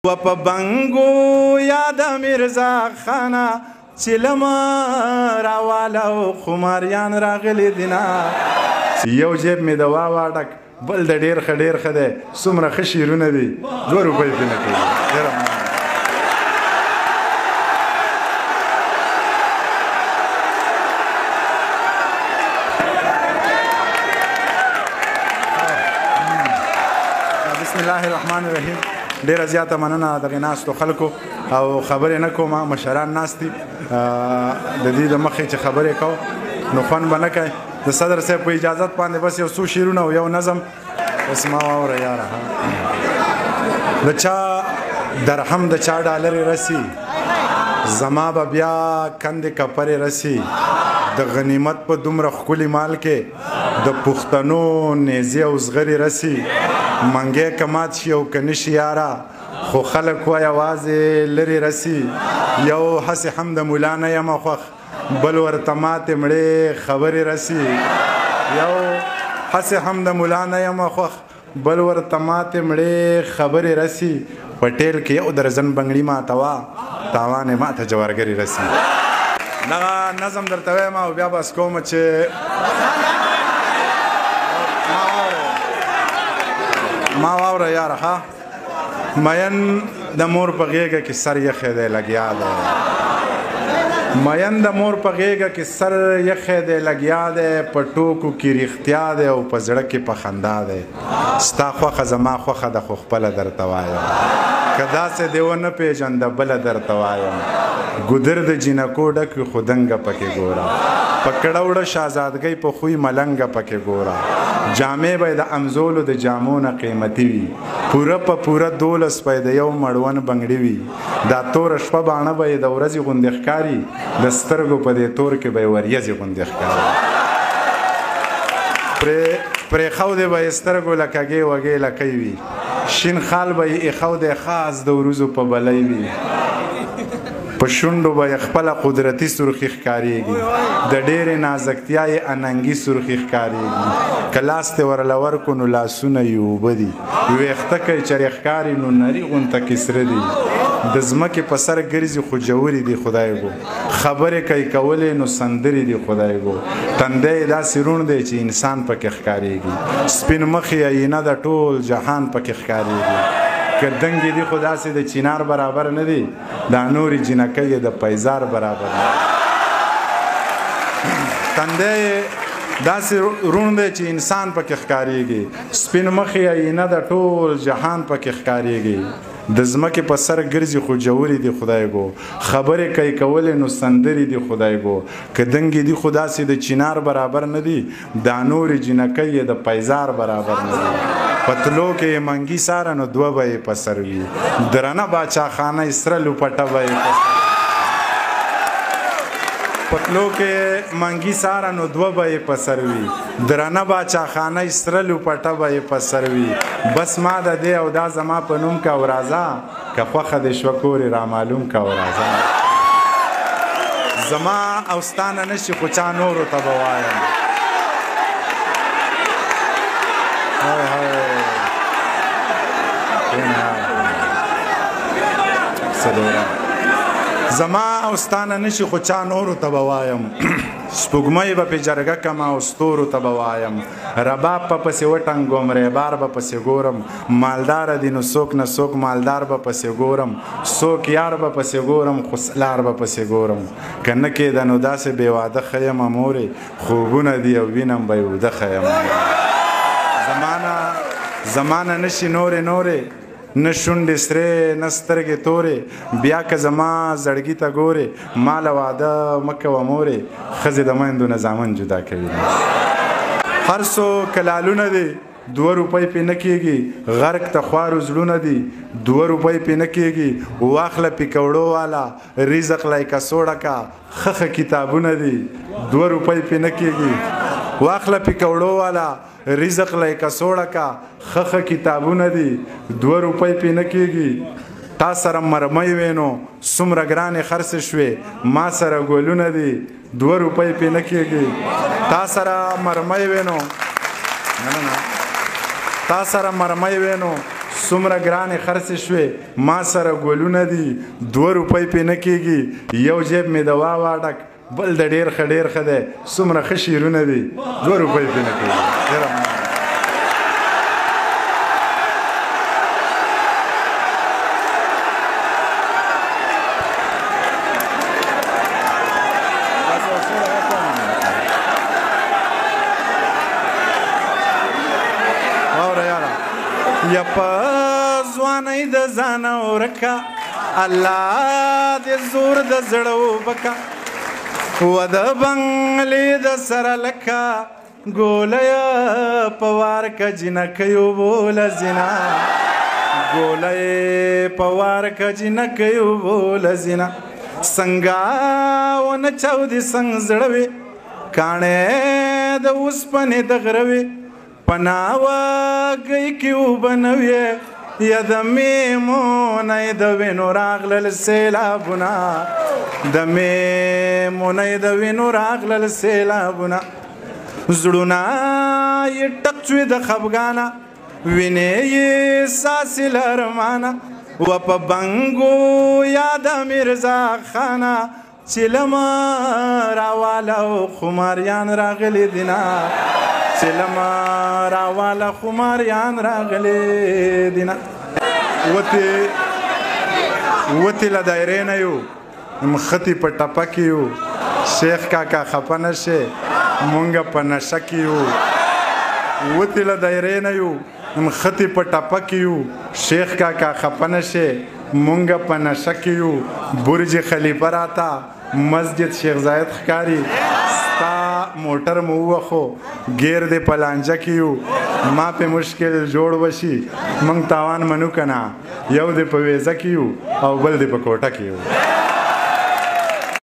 و په بنګو یاد میرزا خانه چې لمه راواله او خماریان راغلي دینه یو جیب مې د واوا ډک بل د ډېر ښه ډېر ښه دی څومره ښه شعرونه دي 2 روپۍ پرې نه کوي بسم الله الرحمن الرحیم ډیره زیاته مننه دغې ناستو خلکو او خبرې نه کوم مشران ناست دي د دې د مخې چې خبرې کوو نو خوند به نه کوي د صدر صاحب په اجازت باندې بس یو څو شعرونه او یو نظم بس ما واوره یاره د چا درهم د چا ډالرې رسي زما به بیا کندې کپرې رسي د غنیمت په دومره ښکلي مال کې د پښتنو نیزې او زغرې رسي منګی که مات شي او که نشي یاره خو خلک وایي یوازې لرې رسي یو هسې هم د ملا نه یمه خوښ بل ورته ماتې مړې خبرې رسي یو هسې هم د ملا نه یمه خوښ بل ورته ماتې مړې خبرې رسي په ټیل کې یو درزن بنګړي ماتوه تاوان یې ماته جوارګرې رسي دغه نظم درته وایم او بیا بس کوم چې ما واوره یاره ښه مین د مور په غېږه کې سر یخی دی لګیا دی مین د مور په غېږه کې سر یخی دی لګیا دی په ټوکو کې رښتیا دی او په زړه کې په خندا دی ستا خوښه زما خوښه ده خو خپله درته وایم که داسې دې ونه پېژنده بله درته وایم ګودر د جینکو ډک وي خو دنګه پکې ګوره په کړه وړه شهزادګۍ په خوی ملنګه پکې ګوره جامې به د امزولو د جامو نه قیمتي وي پوره په پوره 12 به د یو مړون بنګړي وي دا توره شپه باڼه به یې د ورځې غوندې ښکاري د سترګو په دې تور کې به یې وریځې غوندې ښکاري پرېښودې به یې سترګو لکږې وږې لکۍ وي شین خال به یې ایښودی خاص د وروځو په بلۍ وي په شونډو به یې خپله قدرتي سرخي ښکارېږي د ډېرې نازکتیا یې اننګي سرخي ښکارېږي که لاس دې ورله ورکو نو لاسونه یې اوبه دي ویښته که یې چرې ښکاري نو نري غونته کې سره دي د ځمکې په سر ګرځي خو جوړې دي خدای ګو خبرې کوي کولې نو سندرې دي خدای ګو تندی یې داسې روڼ دی چې انسان پکې ښکارېږي سپین مخ یې آینه د ټول جهان پکې ښکارېږي که دنګې دي خو داسې د چینار برابر نه دي دا نورې جینکۍ یې د پیزار برابر نه تندی یې داسې روڼ دی چې انسان پکې ښکارېږي سپین مخ یې آینه د ټول جهان پکې ښکارېږي د ځمکې په سر ګرځي خو جوړې دي خدای ګو خبرې کوي کولې نو سندرې دي خدای ګو که دنګې دي خو داسې د چینار برابر نه دي دا نورې جینکۍ یې د پیزار برابر نه دي پتلو کې یې منګي ساره نو 2 به یې په سر وي درنه باچاخانه یې سره لوپټه به یې پتلو کې منګي ساره نو 2 به یې په سر وي درنه باچاخانه یې سره لوپټه به یې په سر وي بس ما د دې او دا زما په نوم که ورازه که خوښه دې شوه کورې رامعلوم که ورازه زما او ستانه نشي خو چا نورو ته به وایم زما او ستانه نشي خو چا نورو ته به وایم سپوږمۍ به پې جرګه کم او ستورو ته به وایم رباب په پسې وټنګوم ریبار به پسې ګورم مالداره دي نو څوک نه څوک مالدار به پسې ګورم څوک یار به پسې ګورم خو لار به پسې ګورم که نه کېده نو داسې بې واده ښه یمه مورې خوبونه دي او وینم به یې اوده ښه یمه زمانه نشي نورې نه شونډې سرې نه سترګې تورې بیا که زما زړګي ته ګورې ما له واده مه کوه مورې ښځې د میندو نه زامن جدا کوي هر څو کلالونه دي 2 روپۍ پې نه کېږي غرق ته خوارو زړونه دي 2 روپۍ پې نه کېږي واخله پکوړو والا رزق لایکه سوړه کا ښه کتابونه دي 2 روپۍ پې نه کېږي واخله پکوړو والا رزق لایکه سوړه کا ښه کتابونه دي 2 روپۍ پې نه کېږي تا سره مرمۍ وینو څومره ګرانې خرڅې شوې ما سره ګلونه دي 2 روپۍ پې نه کېږي تا سره مرمۍ وینو څومره ګرانې خرڅې شوې ما سره ګلونه دي 2 روپۍ پې نه کېږي یو جیب مې د واوا ډک بل د ډېر ښه دی څومره ښه شعرونه دي 2 روپۍ پې نه کېږي یا په ځوانۍ د ځانه ورکه الله دې زور د زړه وبکه و د بنګلې د سره لکه ګوله په وار که جنکیو بوله زنا ګوله په وار که جنکیو بوله زنا څنګه ونه چاودي څنګ زړه وي کاڼې د اوسپنې د غره وي پناوه گئی کی اوبنویه یا د میمونی د وینو راغلل سیلابونه د میمونی د وینو راغلل سیلابونه زړونه یې ټک شوي د خفګانه وینې یې ساسې له ارمانه و په بنګو یاد میرزا خانه چلمه راواله او خماریان راغلي دینه چلمه راواله خماریان راغلي دینه وتې له دایرې نه یو مخطې په ټپه کې یو شیخ کاکا خفه نه شې مونږ په نشه کې یو وتې له دایرې نه یو مخطې په ټپه کې یو شیخ کاکا خفه نه شې مونږ په نشه کې یو برج خلیفه راته مسجد شیخ زاید ښکاري ستا موټر مو ووخو ګیر دې په لانجه کې یو ما پې مشکل جوړ وشي موږ تاوان منو که نه یو دې په ویزه کې یو او بل دې په کوټه کې یو